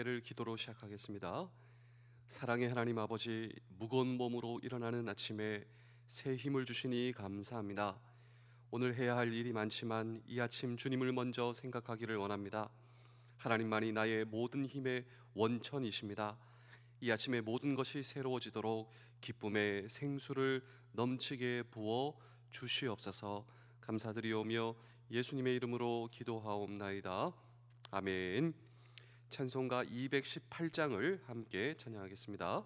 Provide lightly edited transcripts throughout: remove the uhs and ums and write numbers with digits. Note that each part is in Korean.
예배를 기도로 시작하겠습니다. 사랑의 하나님 아버지, 무거운 몸으로 일어나는 아침에 새 힘을 주시니 감사합니다. 오늘 해야 할 일이 많지만 이 아침 주님을 먼저 생각하기를 원합니다. 하나님만이 나의 모든 힘의 원천이십니다. 이 아침에 모든 것이 새로워지도록 기쁨의 생수를 넘치게 부어 주시옵소서. 감사드리오며 예수님의 이름으로 기도하옵나이다. 아멘. 찬송가 218장을 함께 찬양하겠습니다.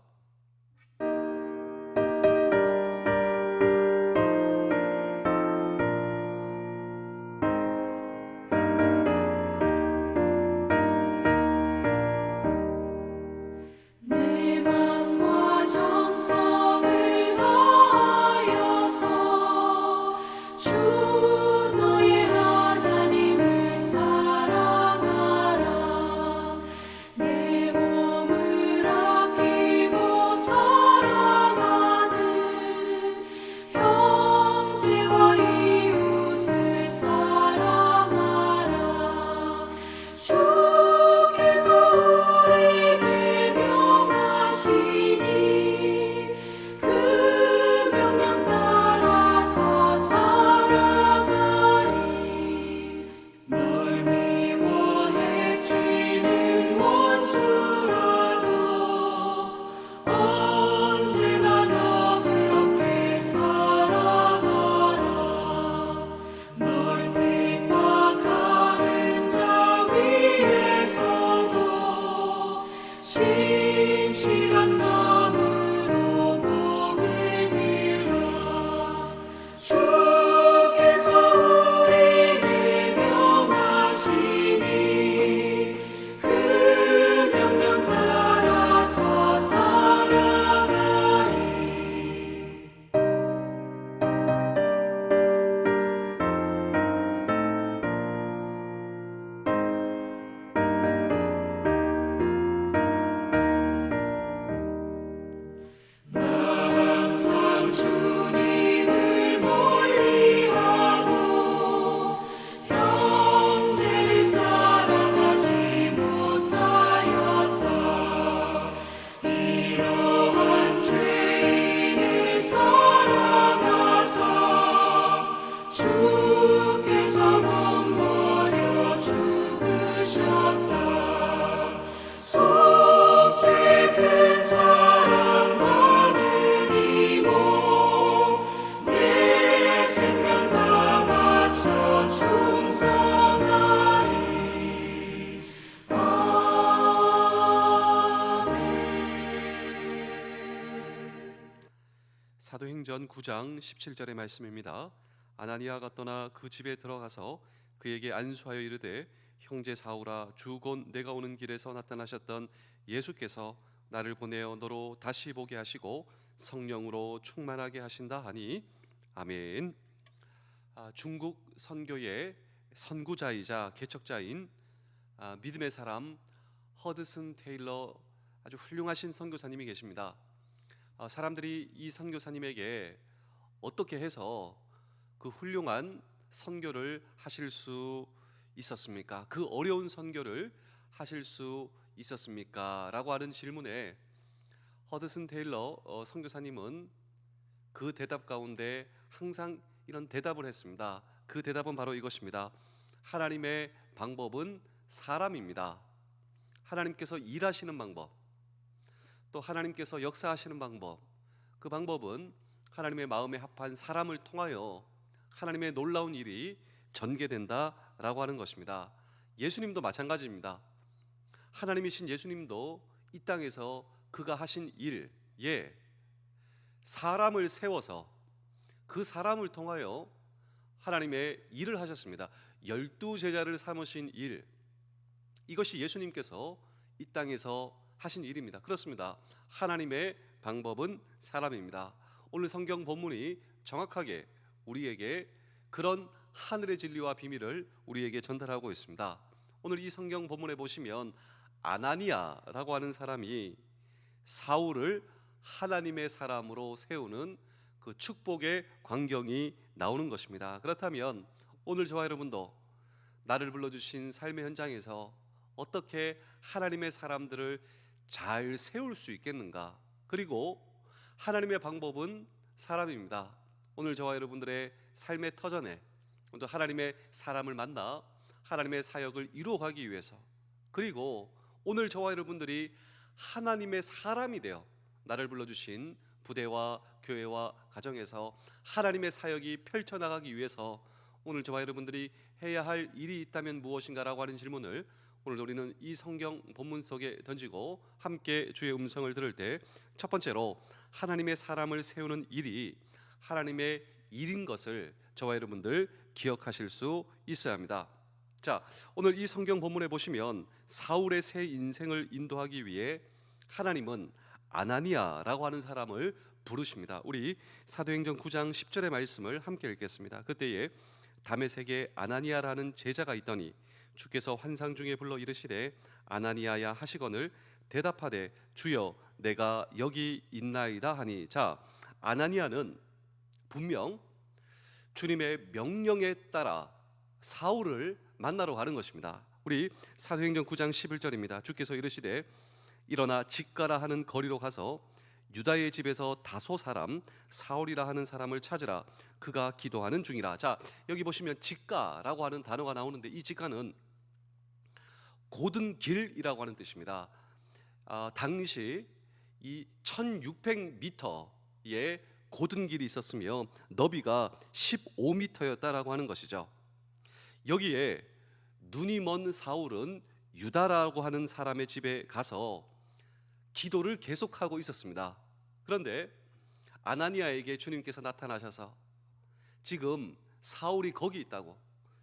내 맘과 정성을 다하여서 주 너의 하나님을 사랑하라. 내 몸을 아끼고 사랑하듯 형제와 이웃을 사랑하라. 주께서 우리에게 명하시니 그 명령 따라서 살아가리. 널 미워해 치는 원수라도 언제나 너 그렇게 사랑하라. 널 핍박하는 자 위에서도 신실한 마음으로 복을 빌라. 주께서 우리에게 명하시니 그 명령 따라서 살아가리. 항상 주님을 멀리하고 형제를 사랑하지 못하였다. 이러한 죄인을 사랑하사 주께서 몸 버려 죽으셨다. 속죄 큰 사랑 받으니 내 생명 다 바쳐 충성하리. 아멘. 사도행전 9장 17절의 말씀입니다. 아나니아가 떠나 그 집에 들어가서 그에게 안수하여 이르되 형제 사울아, 주 곧 내가 오는 길에서 나타나셨던 예수께서 나를 보내어 너로 다시 보게 하시고 성령으로 충만하게 하신다 하니 아멘. 중국 선교의 선구자이자 개척자인 믿음의 사람 허드슨 테일러, 아주 훌륭하신 선교사님이 계십니다. 사람들이 이 선교사님에게 어떻게 해서 그 훌륭한 선교를 하실 수 있었습니까? 그 어려운 선교를 하실 수 있었습니까? 라고 하는 질문에 허드슨 테일러 선교사님은 그 대답 가운데 항상 이런 대답을 했습니다. 그 대답은 바로 이것입니다. 하나님의 방법은 사람입니다. 하나님께서 일하시는 방법, 또 하나님께서 역사하시는 방법, 그 방법은 하나님의 마음에 합한 사람을 통하여 하나님의 놀라운 일이 전개된다라고 하는 것입니다. 예수님도 마찬가지입니다. 하나님이신 예수님도 이 땅에서 그가 하신 일, 사람을 세워서 그 사람을 통하여 하나님의 일을 하셨습니다. 12제자를 삼으신 일, 이것이 예수님께서 이 땅에서 하신 일입니다. 그렇습니다. 하나님의 방법은 사람입니다. 오늘 성경 본문이 정확하게 우리에게 그런 하늘의 진리와 비밀을 우리에게 전달하고 있습니다. 오늘 이 성경 본문에 보시면 아나니아라고 하는 사람이 사울을 하나님의 사람으로 세우는 그 축복의 광경이 나오는 것입니다. 그렇다면 오늘 저와 여러분도 나를 불러주신 삶의 현장에서 어떻게 하나님의 사람들을 잘 세울 수 있겠는가? 그리고 하나님의 방법은 사람입니다. 오늘 저와 여러분들의 삶의 터전에 먼저 하나님의 사람을 만나 하나님의 사역을 이루어가기 위해서, 그리고 오늘 저와 여러분들이 하나님의 사람이 되어 나를 불러주신 부대와 교회와 가정에서 하나님의 사역이 펼쳐나가기 위해서 오늘 저와 여러분들이 해야 할 일이 있다면 무엇인가라고 하는 질문을 오늘 우리는 이 성경 본문 속에 던지고 함께 주의 음성을 들을 때, 첫 번째로 하나님의 사람을 세우는 일이 하나님의 일인 것을 저와 여러분들 기억하실 수 있어야 합니다. 자, 오늘 이 성경 본문에 보시면 사울의 새 인생을 인도하기 위해 하나님은 아나니아라고 하는 사람을 부르십니다. 우리 사도행전 9장 10절의 말씀을 함께 읽겠습니다. 그때에 다메섹에 아나니아라는 제자가 있더니 주께서 환상 중에 불러 이르시되 아나니아야 하시거늘 대답하되 주여 내가 여기 있나이다 하니, 자, 아나니아는 분명 주님의 명령에 따라 사울을 만나러 가는 것입니다. 우리 사도행전 9장 11절입니다. 주께서 이르시되 일어나 직가라 하는 거리로 가서 유다의 집에서 다소 사람 사울이라 하는 사람을 찾으라. 그가 기도하는 중이라. 자, 여기 보시면 직가라고 하는 단어가 나오는데 이 직가는 고든 길이라고 하는 뜻입니다. 당시 이 1600m의 고든 길이 있었으며 너비가 15m였다라고 하는 것이죠. 여기에 눈이 먼 사울은 유다라고 하는 사람의 집에 가서 기도를 계속하고 있었습니다. 그런데 아나니아에게 주님께서 나타나셔서 지금 사울이 거기 있다고,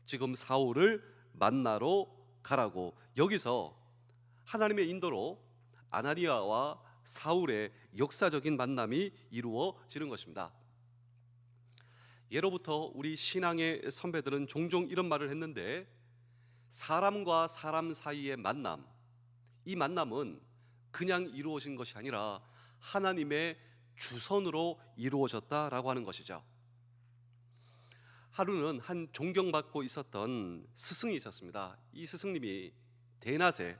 지금 사울을 만나러 가라고, 여기서 하나님의 인도로 아나니아와 사울의 역사적인 만남이 이루어지는 것입니다. 예로부터 우리 신앙의 선배들은 종종 이런 말을 했는데, 사람과 사람 사이의 만남, 이 만남은 그냥 이루어진 것이 아니라 하나님의 주선으로 이루어졌다라고 하는 것이죠. 하루는 한 존경받고 있었던 스승이 있었습니다. 이 스승님이 대낮에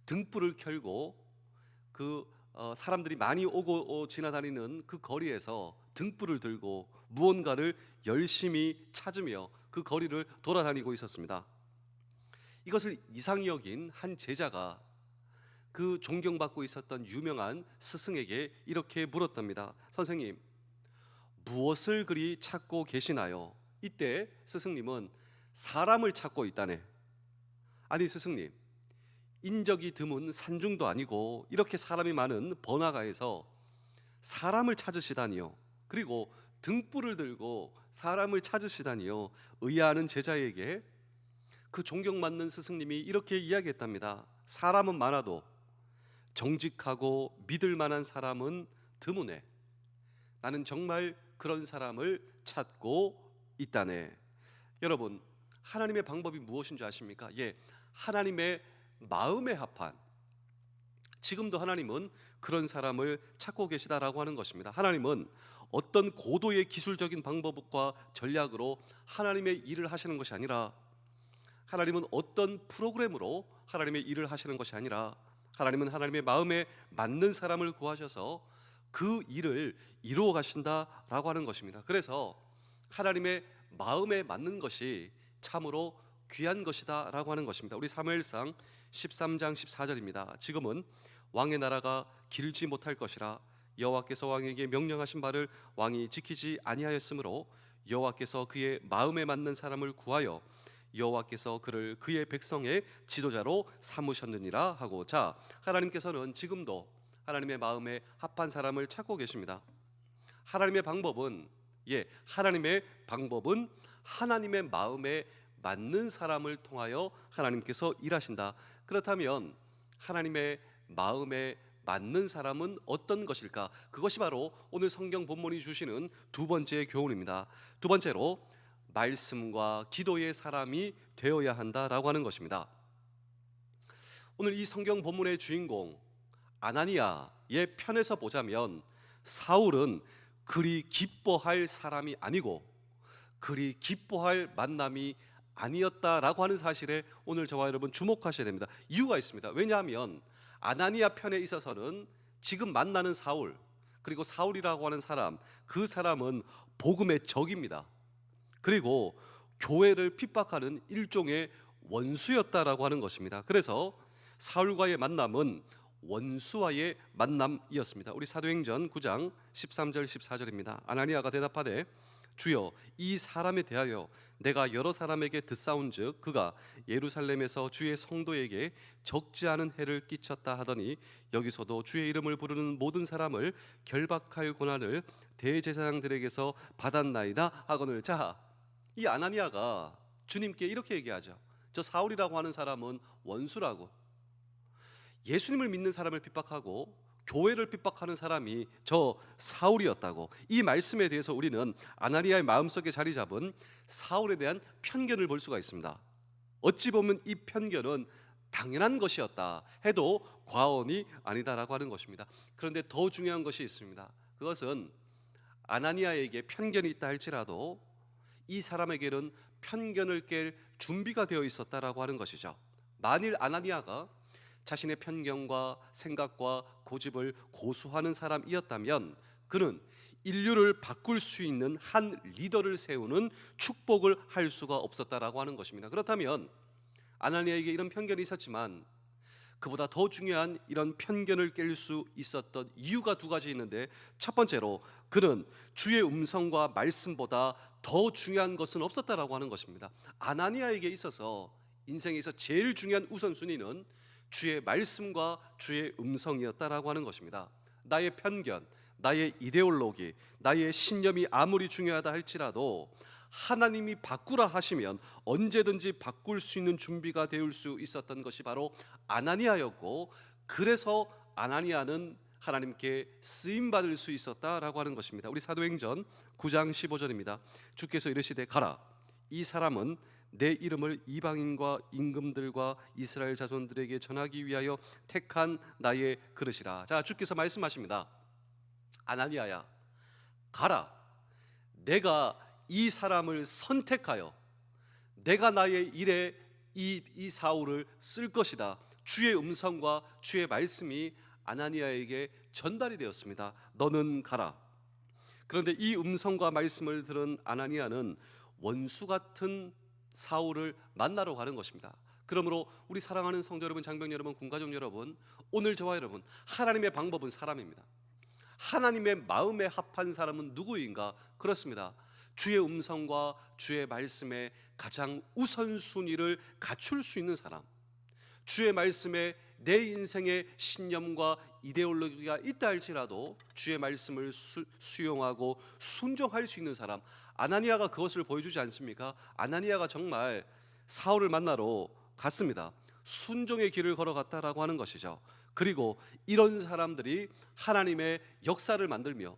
등불을 켜고 그 사람들이 많이 오고 지나다니는 그 거리에서 등불을 들고 무언가를 열심히 찾으며 그 거리를 돌아다니고 있었습니다. 이것을 이상히 여긴 한 제자가 그 존경받고 있었던 유명한 스승에게 이렇게 물었답니다. 선생님, 무엇을 그리 찾고 계시나요? 이때 스승님은 사람을 찾고 있다네. 아니 스승님, 인적이 드문 산중도 아니고 이렇게 사람이 많은 번화가에서 사람을 찾으시다니요. 그리고 등불을 들고 사람을 찾으시다니요. 의아하는 제자에게 그 존경받는 스승님이 이렇게 이야기했답니다. 사람은 많아도 정직하고 믿을 만한 사람은 드무네. 나는 정말 그런 사람을 찾고 있다네. 여러분, 하나님의 방법이 무엇인 줄 아십니까? 예, 하나님의 마음에 합한, 지금도 하나님은 그런 사람을 찾고 계시다라고 하는 것입니다. 하나님은 어떤 고도의 기술적인 방법과 전략으로 하나님의 일을 하시는 것이 아니라, 하나님은 어떤 프로그램으로 하나님의 일을 하시는 것이 아니라, 하나님은 하나님의 마음에 맞는 사람을 구하셔서 그 일을 이루어 가신다라고 하는 것입니다. 그래서 하나님의 마음에 맞는 것이 참으로 귀한 것이다라고 하는 것입니다. 우리 사무엘상 13장 14절입니다. 지금은 왕의 나라가 길지 못할 것이라 여호와께서 왕에게 명령하신 바를 왕이 지키지 아니하였으므로 여호와께서 그의 마음에 맞는 사람을 구하여 여호와께서 그를 그의 백성의 지도자로 삼으셨느니라 하고, 자, 하나님께서는 지금도 하나님의 마음에 합한 사람을 찾고 계십니다. 하나님의 방법은 하나님의 마음에 맞는 사람을 통하여 하나님께서 일하신다. 그렇다면 하나님의 마음에 맞는 사람은 어떤 것일까? 그것이 바로 오늘 성경 본문이 주시는 두 번째 교훈입니다. 두 번째로 말씀과 기도의 사람이 되어야 한다라고 하는 것입니다. 오늘 이 성경 본문의 주인공 아나니아의 편에서 보자면 사울은 그리 기뻐할 사람이 아니고 그리 기뻐할 만남이 아니었다라고 하는 사실에 오늘 저와 여러분 주목하셔야 됩니다. 이유가 있습니다. 왜냐하면 아나니아 편에 있어서는 지금 만나는 사울, 그리고 사울이라고 하는 사람, 그 사람은 복음의 적입니다. 그리고 교회를 핍박하는 일종의 원수였다라고 하는 것입니다. 그래서 사울과의 만남은 원수와의 만남이었습니다. 우리 사도행전 9장 13절 14절입니다. 아나니아가 대답하되 주여, 이 사람에 대하여 내가 여러 사람에게 듣사온즉 그가 예루살렘에서 주의 성도에게 적지 않은 해를 끼쳤다 하더니 여기서도 주의 이름을 부르는 모든 사람을 결박할 권한을 대제사장들에게서 받았나이다 하거늘. 자, 이 아나니아가 주님께 이렇게 얘기하죠. 저 사울이라고 하는 사람은 원수라고. 예수님을 믿는 사람을 핍박하고 교회를 핍박하는 사람이 저 사울이었다고. 이 말씀에 대해서 우리는 아나니아의 마음속에 자리 잡은 사울에 대한 편견을 볼 수가 있습니다. 어찌 보면 이 편견은 당연한 것이었다 해도 과언이 아니다라고 하는 것입니다. 그런데 더 중요한 것이 있습니다. 그것은 아나니아에게 편견이 있다 할지라도 이 사람에게는 편견을 깰 준비가 되어 있었다라고 하는 것이죠. 만일 아나니아가 자신의 편견과 생각과 고집을 고수하는 사람이었다면 그는 인류를 바꿀 수 있는 한 리더를 세우는 축복을 할 수가 없었다라고 하는 것입니다. 그렇다면 아나니아에게 이런 편견이 있었지만 그보다 더 중요한 이런 편견을 깰 수 있었던 이유가 두 가지 있는데, 첫 번째로 그는 주의 음성과 말씀보다 더 중요한 것은 없었다라고 하는 것입니다. 아나니아에게 있어서 인생에서 제일 중요한 우선순위는 주의 말씀과 주의 음성이었다라고 하는 것입니다. 나의 편견, 나의 이데올로기, 나의 신념이 아무리 중요하다 할지라도 하나님이 바꾸라 하시면 언제든지 바꿀 수 있는 준비가 되어 수 있었던 것이 바로 아나니아였고, 그래서 아나니아는 하나님께 쓰임받을 수 있었다라고 하는 것입니다. 우리 사도행전 9장 15절입니다. 주께서 이르시되 가라, 이 사람은 내 이름을 이방인과 임금들과 이스라엘 자손들에게 전하기 위하여 택한 나의 그릇이라. 자, 주께서 말씀하십니다. 아나니아야, 가라. 내가 이 사람을 선택하여 내가 나의 일에 이 사울을 쓸 것이다. 주의 음성과 주의 말씀이 아나니아에게 전달이 되었습니다. 너는 가라. 그런데 이 음성과 말씀을 들은 아나니아는 원수 같은 사울을 만나러 가는 것입니다. 그러므로 우리 사랑하는 성도 여러분, 장병 여러분, 군가족 여러분, 오늘 저와 여러분, 하나님의 방법은 사람입니다. 하나님의 마음에 합한 사람은 누구인가? 그렇습니다. 주의 음성과 주의 말씀에 가장 우선순위를 갖출 수 있는 사람, 주의 말씀에 내 인생의 신념과 이데올로기가 있다 할지라도 주의 말씀을 수용하고 순종할 수 있는 사람. 아나니아가 그것을 보여주지 않습니까? 아나니아가 정말 사울을 만나러 갔습니다. 순종의 길을 걸어갔다라고 하는 것이죠. 그리고 이런 사람들이 하나님의 역사를 만들며,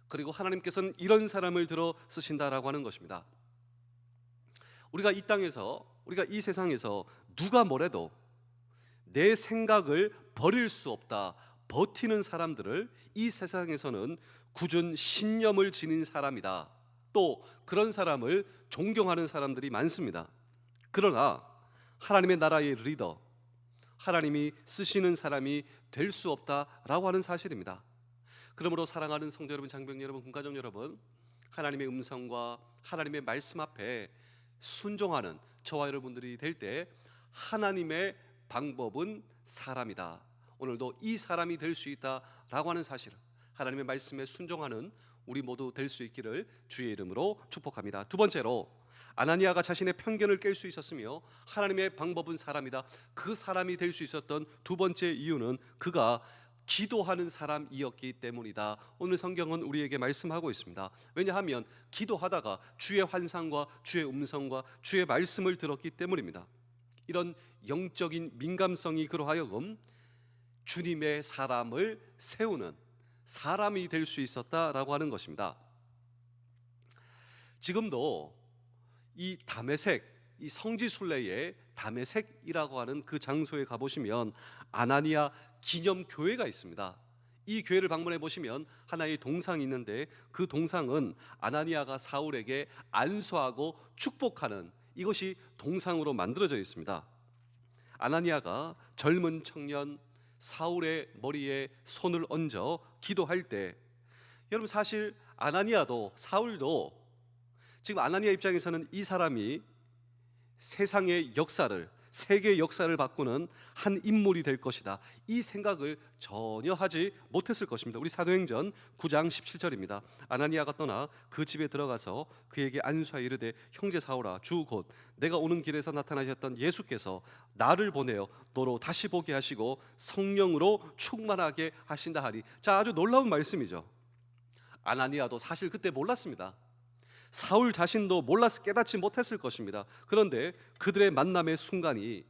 그리고 하나님께서는 이런 사람을 들어 쓰신다라고 하는 것입니다. 우리가 이 땅에서, 우리가 이 세상에서 누가 뭐래도 내 생각을 버릴 수 없다, 버티는 사람들을 이 세상에서는 굳은 신념을 지닌 사람이다, 또 그런 사람을 존경하는 사람들이 많습니다. 그러나 하나님의 나라의 리더, 하나님이 쓰시는 사람이 될 수 없다라고 하는 사실입니다. 그러므로 사랑하는 성도 여러분, 장병 여러분, 군가족 여러분, 하나님의 음성과 하나님의 말씀 앞에 순종하는 저와 여러분들이 될 때 하나님의 방법은 사람이다, 오늘도 이 사람이 될 수 있다라고 하는 사실을, 하나님의 말씀에 순종하는 우리 모두 될 수 있기를 주의 이름으로 축복합니다. 두 번째로, 아나니아가 자신의 편견을 깰 수 있었으며 하나님의 방법은 사람이다, 그 사람이 될 수 있었던 두 번째 이유는 그가 기도하는 사람이었기 때문이다. 오늘 성경은 우리에게 말씀하고 있습니다. 왜냐하면 기도하다가 주의 환상과 주의 음성과 주의 말씀을 들었기 때문입니다. 이런 영적인 민감성이 그로 하여금 주님의 사람을 세우는 사람이 될 수 있었다라고 하는 것입니다. 지금도 이 다메섹, 이 성지 순례의 다메섹이라고 하는 그 장소에 가보시면 아나니아 기념교회가 있습니다. 이 교회를 방문해 보시면 하나의 동상이 있는데 그 동상은 아나니아가 사울에게 안수하고 축복하는 이것이 동상으로 만들어져 있습니다. 아나니아가 젊은 청년 사울의 머리에 손을 얹어 기도할 때, 여러분 사실 아나니아도 사울도 지금 아나니아 입장에서는 이 사람이 세상의 역사를, 세계의 역사를 바꾸는 한 인물이 될 것이다, 이 생각을 전혀 하지 못했을 것입니다. 우리 사도행전 9장 17절입니다. 아나니아가 떠나 그 집에 들어가서 그에게 안수하여 이르되 형제 사울아, 주 곧 내가 오는 길에서 나타나셨던 예수께서 나를 보내어 너로 다시 보게 하시고 성령으로 충만하게 하신다 하니. 자, 아주 놀라운 말씀이죠. 아나니아도 사실 그때 몰랐습니다. 사울 자신도 몰라서 깨닫지 못했을 것입니다. 그런데 그들의 만남의 순간이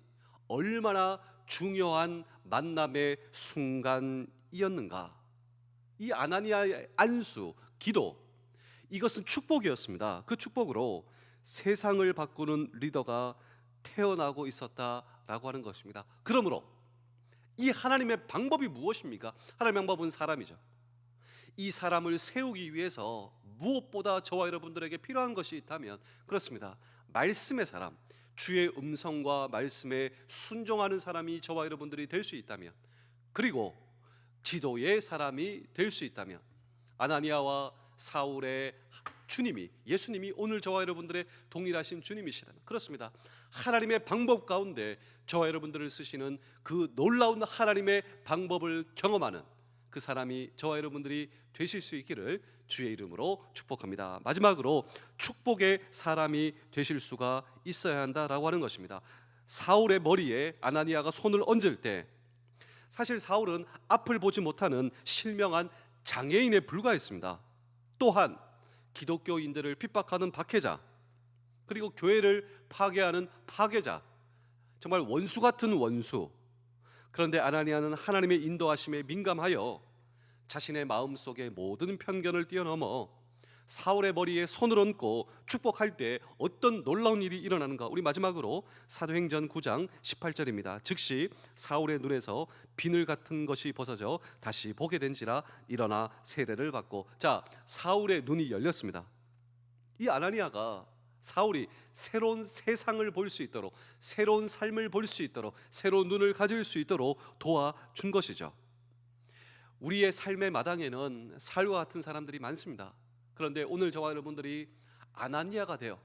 얼마나 중요한 만남의 순간이었는가. 이 아나니아의 안수, 기도, 이것은 축복이었습니다. 그 축복으로 세상을 바꾸는 리더가 태어나고 있었다라고 하는 것입니다. 그러므로 이 하나님의 방법이 무엇입니까? 하나님의 방법은 사람이죠. 이 사람을 세우기 위해서 무엇보다 저와 여러분들에게 필요한 것이 있다면 그렇습니다. 말씀의 사람, 주의 음성과 말씀에 순종하는 사람이 저와 여러분들이 될 수 있다면, 그리고 기도의 사람이 될 수 있다면, 아나니아와 사울의 주님이, 예수님이 오늘 저와 여러분들의 동일하신 주님이시다면, 그렇습니다. 하나님의 방법 가운데 저와 여러분들을 쓰시는 그 놀라운 하나님의 방법을 경험하는 그 사람이 저와 여러분들이 되실 수 있기를 주의 이름으로 축복합니다. 마지막으로 축복의 사람이 되실 수가 있어야 한다라고 하는 것입니다. 사울의 머리에 아나니아가 손을 얹을 때, 사실 사울은 앞을 보지 못하는 실명한 장애인에 불과했습니다. 또한 기독교인들을 핍박하는 박해자, 그리고 교회를 파괴하는 파괴자, 정말 원수 같은 원수. 그런데 아나니아는 하나님의 인도하심에 민감하여 자신의 마음속의 모든 편견을 뛰어넘어 사울의 머리에 손을 얹고 축복할 때 어떤 놀라운 일이 일어나는가. 우리 마지막으로 사도행전 9장 18절입니다. 즉시 사울의 눈에서 비늘 같은 것이 벗어져 다시 보게 된지라 일어나 세례를 받고. 자, 사울의 눈이 열렸습니다. 이 아나니아가 사울이 새로운 세상을 볼 수 있도록, 새로운 삶을 볼 수 있도록, 새로운 눈을 가질 수 있도록 도와준 것이죠. 우리의 삶의 마당에는 사울과 같은 사람들이 많습니다. 그런데 오늘 저와 여러분들이 아나니아가 되어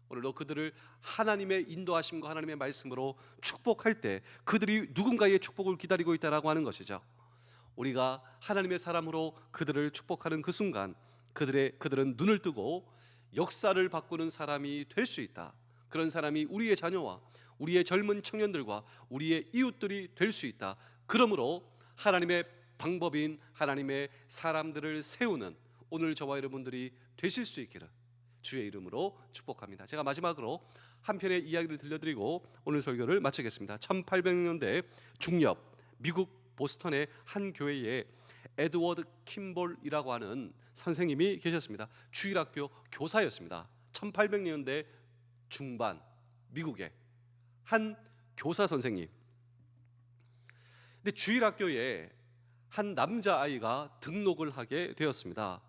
오늘도 그들을 하나님의 인도하심과 하나님의 말씀으로 축복할 때 그들이 누군가의 축복을 기다리고 있다라고 하는 것이죠. 우리가 하나님의 사람으로 그들을 축복하는 그 순간 그들은 눈을 뜨고 역사를 바꾸는 사람이 될 수 있다. 그런 사람이 우리의 자녀와 우리의 젊은 청년들과 우리의 이웃들이 될 수 있다. 그러므로 하나님의 방법인 하나님의 사람들을 세우는 오늘 저와 여러분들이 되실 수 있기를 주의 이름으로 축복합니다. 제가 마지막으로 한 편의 이야기를 들려드리고 오늘 설교를 마치겠습니다. 1800년대 중엽 미국 보스턴의 한 교회에 에드워드 킴볼이라고 하는 선생님이 계셨습니다. 주일학교 교사였습니다. 1800년대 중반 미국의 한 교사 선생님. 근데 주일학교에 한 남자아이가 등록을 하게 되었습니다.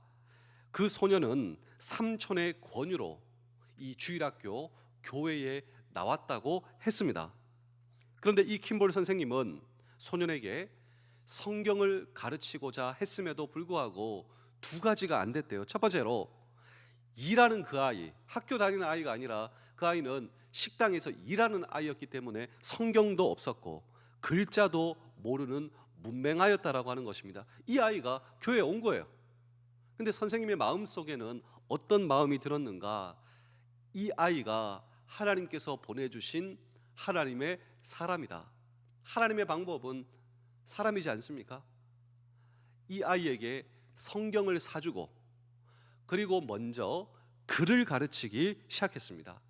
그 소녀는 삼촌의 권유로 이 주일학교 교회에 나왔다고 했습니다. 그런데 이 킴볼 선생님은 소년에게 성경을 가르치고자 했음에도 불구하고 두 가지가 안 됐대요. 첫 번째로 일하는 그 아이, 학교 다니는 아이가 아니라 그 아이는 식당에서 일하는 아이였기 때문에 성경도 없었고 글자도 모르는 문맹아였다라고 하는 것입니다. 이 아이가 교회에 온 거예요. 근데 선생님의 마음속에는 어떤 마음이 들었는가? 이 아이가 하나님께서 보내주신 하나님의 사람이다. 하나님의 방법은 사람이지 않습니까? 이 아이에게 성경을 사주고 그리고 먼저 글을 가르치기 시작했습니다.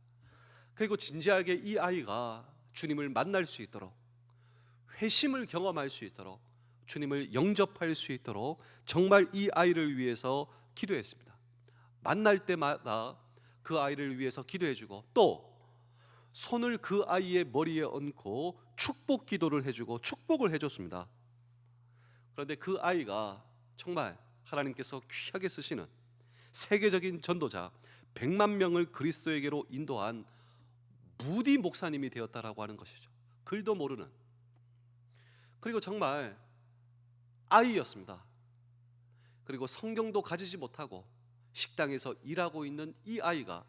그리고 진지하게 이 아이가 주님을 만날 수 있도록, 회심을 경험할 수 있도록, 주님을 영접할 수 있도록 정말 이 아이를 위해서 기도했습니다. 만날 때마다 그 아이를 위해서 기도해주고 또 손을 그 아이의 머리에 얹고 축복 기도를 해주고 축복을 해줬습니다. 그런데 그 아이가 정말 하나님께서 귀하게 쓰시는 세계적인 전도자 100만 명을 그리스도에게로 인도한 무디 목사님이 되었다라고 하는 것이죠. 글도 모르는. 그리고 정말 아이였습니다. 그리고 성경도 가지지 못하고 식당에서 일하고 있는 이 아이가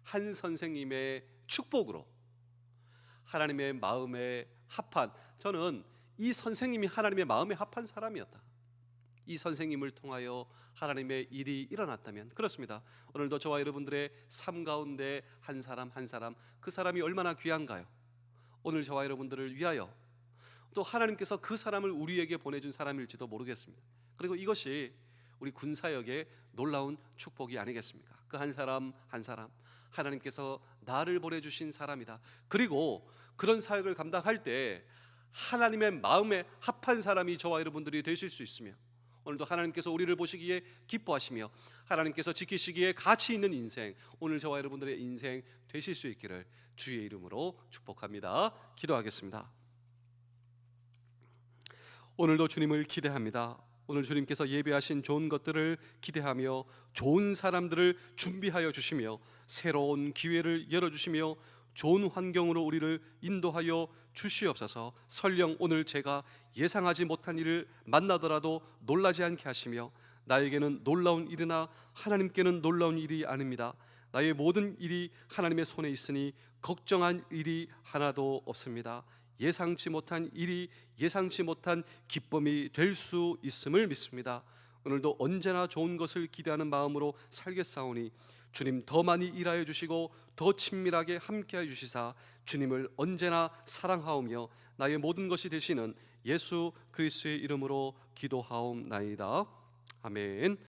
한 선생님의 축복으로 하나님의 마음에 합한, 저는 이 선생님이 하나님의 마음에 합한 사람이었다. 이 선생님을 통하여 하나님의 일이 일어났다면, 그렇습니다. 오늘도 저와 여러분들의 삶 가운데 한 사람 한 사람, 그 사람이 얼마나 귀한가요? 오늘 저와 여러분들을 위하여 또 하나님께서 그 사람을 우리에게 보내준 사람일지도 모르겠습니다. 그리고 이것이 우리 군사역의 놀라운 축복이 아니겠습니까? 그 한 사람 한 사람, 하나님께서 나를 보내주신 사람이다. 그리고 그런 사역을 감당할 때 하나님의 마음에 합한 사람이 저와 여러분들이 되실 수 있으며, 오늘도 하나님께서 우리를 보시기에 기뻐하시며 하나님께서 지키시기에 가치 있는 인생, 오늘 저와 여러분들의 인생 되실 수 있기를 주의 이름으로 축복합니다. 기도하겠습니다. 오늘도 주님을 기대합니다. 오늘 주님께서 예배하신 좋은 것들을 기대하며 좋은 사람들을 준비하여 주시며 새로운 기회를 열어주시며 좋은 환경으로 우리를 인도하여 주시옵소서. 설령 오늘 제가 예상하지 못한 일을 만나더라도 놀라지 않게 하시며, 나에게는 놀라운 일이나 하나님께는 놀라운 일이 아닙니다. 나의 모든 일이 하나님의 손에 있으니 걱정한 일이 하나도 없습니다. 예상치 못한 일이 예상치 못한 기쁨이 될 수 있음을 믿습니다. 오늘도 언제나 좋은 것을 기대하는 마음으로 살겠사오니 주님 더 많이 일하여 주시고 더 친밀하게 함께하여 주시사 주님을 언제나 사랑하오며 나의 모든 것이 되시는 예수 그리스도의 이름으로 기도하옵나이다. 아멘.